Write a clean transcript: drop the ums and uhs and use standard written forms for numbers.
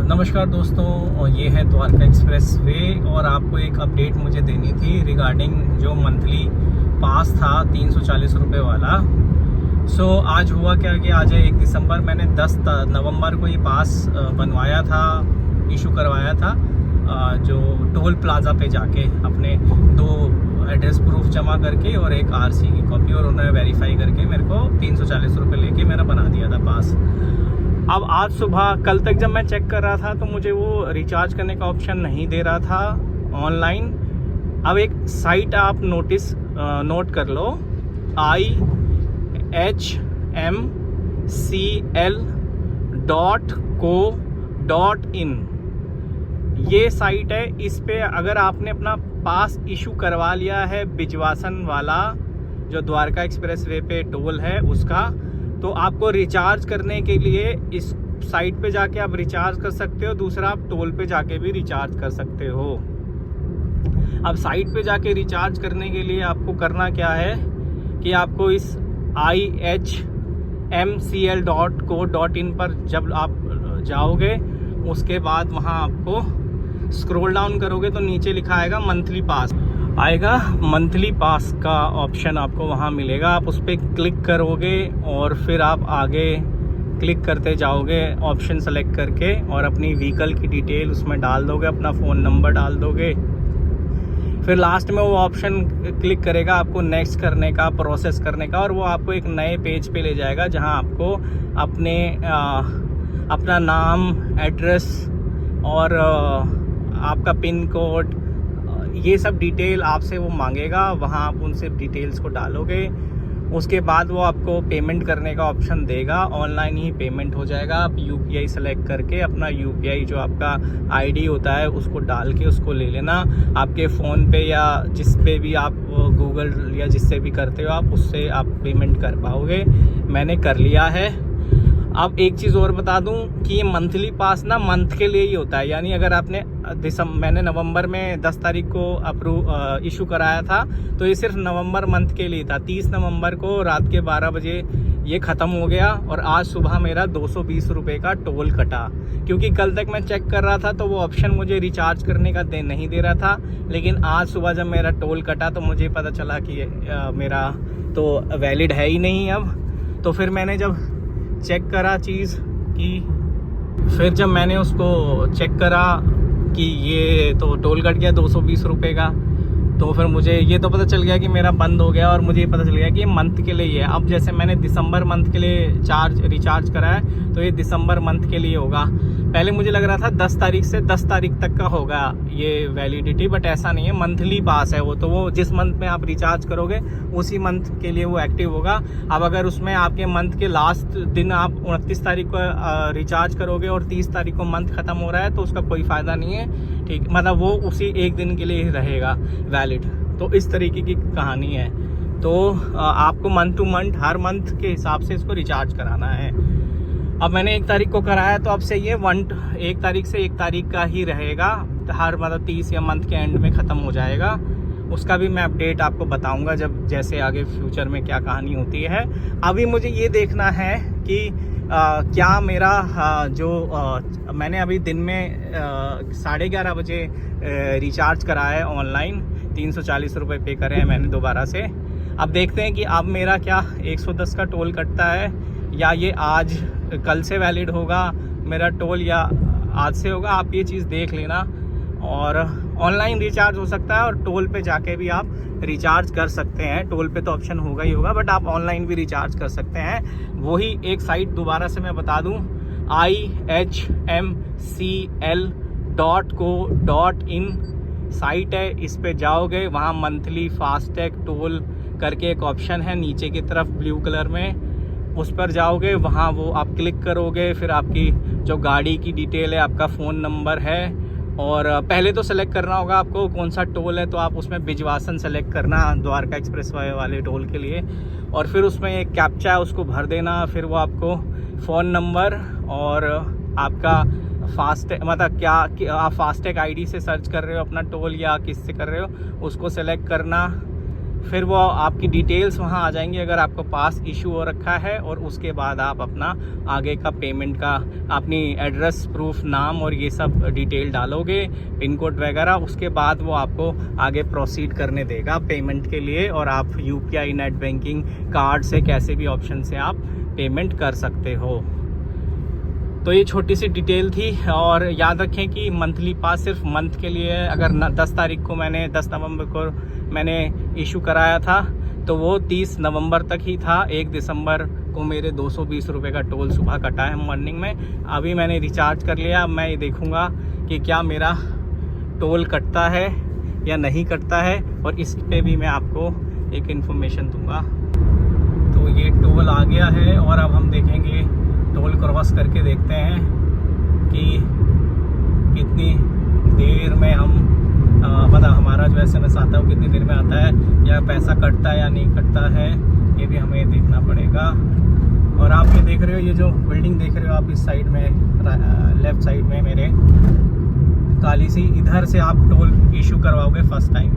नमस्कार दोस्तों, और ये है द्वारका एक्सप्रेस वे और आपको एक अपडेट मुझे देनी थी रिगार्डिंग जो मंथली पास था 340 रुपये वाला। आज हुआ क्या कि आज 1 दिसंबर मैंने 10 नवंबर को ये पास बनवाया था, इशू करवाया था जो टोल प्लाज़ा पे जाके अपने 2 एड्रेस प्रूफ जमा करके और एक आरसी की कॉपी, और उन्होंने वेरीफाई करके मेरे को 340 रुपये लेके मेरा बना दिया था पास। अब आज सुबह कल तक जब मैं चेक कर रहा था तो मुझे वो रिचार्ज करने का ऑप्शन नहीं दे रहा था ऑनलाइन। अब एक साइट आप नोट कर लो, ihmcl.co.in ये साइट है। इस पे अगर आपने अपना पास इशू करवा लिया है बिजवासन वाला, जो द्वारका एक्सप्रेस वे पे टोल है उसका, तो आपको रिचार्ज करने के लिए इस साइट पे जाके आप रिचार्ज कर सकते हो। दूसरा, आप टोल पे जाके भी रिचार्ज कर सकते हो। अब साइट पे जाके रिचार्ज करने के लिए आपको करना क्या है कि आपको इस ihmcl.co.in पर जब आप जाओगे, उसके बाद वहाँ आपको स्क्रॉल डाउन करोगे तो नीचे लिखा आएगा मंथली पास आएगा। मंथली पास का ऑप्शन आपको वहाँ मिलेगा। आप उस पर क्लिक करोगे और फिर आप आगे क्लिक करते जाओगे ऑप्शन सेलेक्ट करके, और अपनी व्हीकल की डिटेल उसमें डाल दोगे, अपना फ़ोन नंबर डाल दोगे। फिर लास्ट में वो ऑप्शन क्लिक करेगा आपको नेक्स्ट करने का, प्रोसेस करने का, और वो आपको एक नए पेज पे ले जाएगा जहाँ आपको अपना नाम, एड्रेस और आपका पिन कोड, ये सब डिटेल आपसे वो मांगेगा। वहाँ आप उनसे डिटेल्स को डालोगे। उसके बाद वो आपको पेमेंट करने का ऑप्शन देगा। ऑनलाइन ही पेमेंट हो जाएगा। आप यूपीआई सेलेक्ट करके अपना यूपीआई जो आपका आईडी होता है उसको डाल के उसको ले लेना। आपके फ़ोन पे या जिस पे भी आप गूगल या जिससे भी करते हो आप, उससे आप पेमेंट कर पाओगे। मैंने कर लिया है। अब एक चीज़ और बता दूं कि ये मंथली पास ना मंथ के लिए ही होता है। यानी अगर आपने मैंने नवंबर में 10 तारीख को इशू कराया था, तो ये सिर्फ नवंबर मंथ के लिए था। 30 नवंबर को रात के 12 बजे ये ख़त्म हो गया और आज सुबह मेरा 220 रुपये का टोल कटा। क्योंकि कल तक मैं चेक कर रहा था तो वो ऑप्शन मुझे रिचार्ज करने का नहीं दे रहा था, लेकिन आज सुबह जब मेरा टोल कटा तो मुझे पता चला कि मेरा तो वैलिड है ही नहीं अब। तो फिर मैंने जब चेक करा चीज़ की, फिर जब मैंने उसको चेक करा कि ये तो टोल कट गया 220 रुपये का, तो फिर मुझे ये तो पता चल गया कि मेरा बंद हो गया, और मुझे पता चल गया कि ये मंथ के लिए ही है। अब जैसे मैंने दिसंबर मंथ के लिए रिचार्ज करा है तो ये दिसंबर मंथ के लिए होगा। पहले मुझे लग रहा था 10 तारीख से 10 तारीख तक का होगा ये वैलिडिटी, बट ऐसा नहीं है। मंथली पास है वो, तो वो जिस मंथ में आप रिचार्ज करोगे उसी मंथ के लिए वो एक्टिव होगा। अब अगर उसमें आपके मंथ के लास्ट दिन आप 29 तारीख को रिचार्ज करोगे और 30 तारीख को मंथ ख़त्म हो रहा है तो उसका कोई फ़ायदा नहीं है। ठीक, मतलब वो उसी एक दिन के लिए ही रहेगा वैलिड। तो इस तरीके की कहानी है। तो आपको मंथ टू मंथ, हर मंथ के हिसाब से इसको रिचार्ज कराना है। अब मैंने 1 तारीख को कराया तो अब से ये 1 तारीख से 1 तारीख का ही रहेगा। हर मतलब 30 या मंथ के एंड में ख़त्म हो जाएगा। उसका भी मैं अपडेट आपको बताऊंगा जब जैसे आगे फ्यूचर में क्या कहानी होती है। अभी मुझे ये देखना है कि क्या मेरा मैंने अभी दिन में 11:30 बजे रिचार्ज कराया है ऑनलाइन। 340 रुपये पे करे हैं मैंने दोबारा से। अब देखते हैं कि अब मेरा क्या 110 का टोल कटता है, या ये आज कल से वैलिड होगा मेरा टोल, या आज से होगा। आप ये चीज़ देख लेना। और ऑनलाइन रिचार्ज हो सकता है और टोल पे जाके भी आप रिचार्ज कर सकते हैं। टोल पे तो ऑप्शन होगा ही होगा, बट आप ऑनलाइन भी रिचार्ज कर सकते हैं। वही एक साइट दोबारा से मैं बता दूं, ihmcl.co.in साइट है। इस पे जाओगे, वहाँ मंथली फास्टैग टोल करके एक ऑप्शन है नीचे की तरफ ब्लू कलर में, उस पर जाओगे। वहाँ वो आप क्लिक करोगे, फिर आपकी जो गाड़ी की डिटेल है, आपका फ़ोन नंबर है, और पहले तो सेलेक्ट करना होगा आपको कौन सा टोल है। तो आप उसमें बिजवासन सेलेक्ट करना, द्वारका एक्सप्रेस वाले टोल के लिए, और फिर उसमें एक कैप्चा है उसको भर देना। फिर वो आपको फ़ोन नंबर और आपका फास्टैग, मतलब क्या आप फास्टैग आईडी से सर्च कर रहे हो अपना टोल या किससे कर रहे हो, उसको सेलेक्ट करना। फिर वो आपकी डिटेल्स वहाँ आ जाएंगी अगर आपको पास इशू हो रखा है, और उसके बाद आप अपना आगे का पेमेंट का अपनी एड्रेस प्रूफ, नाम और ये सब डिटेल डालोगे, पिन कोड वगैरह। उसके बाद वो आपको आगे प्रोसीड करने देगा पेमेंट के लिए, और आप UPI, नेट बैंकिंग, कार्ड से, कैसे भी ऑप्शन से आप पेमेंट कर सकते हो। तो ये छोटी सी डिटेल थी। और याद रखें कि मंथली पास सिर्फ मंथ के लिए, अगर 10 तारीख को 10 नवंबर को मैंने इशू कराया था तो वो 30 नवंबर तक ही था। 1 दिसंबर को मेरे 220 रुपये का टोल सुबह कटा है मॉर्निंग में। अभी मैंने रिचार्ज कर लिया, अब मैं ये देखूँगा कि क्या मेरा टोल कटता है या नहीं कटता है, और इस पे भी मैं आपको एक इन्फॉर्मेशन दूंगा। तो ये टोल आ गया है, और अब हम देखेंगे, टोल क्रॉस करके देखते हैं कि कितनी देर में हम मतलब हमारा जो SMS आता है वो कितनी देर में आता है, या पैसा कटता है या नहीं कटता है, ये भी हमें देखना पड़ेगा। और आप ये देख रहे हो, ये जो बिल्डिंग देख रहे हो आप इस साइड में, लेफ्ट साइड में मेरे काली सी, इधर से आप टोल इशू करवाओगे फर्स्ट टाइम।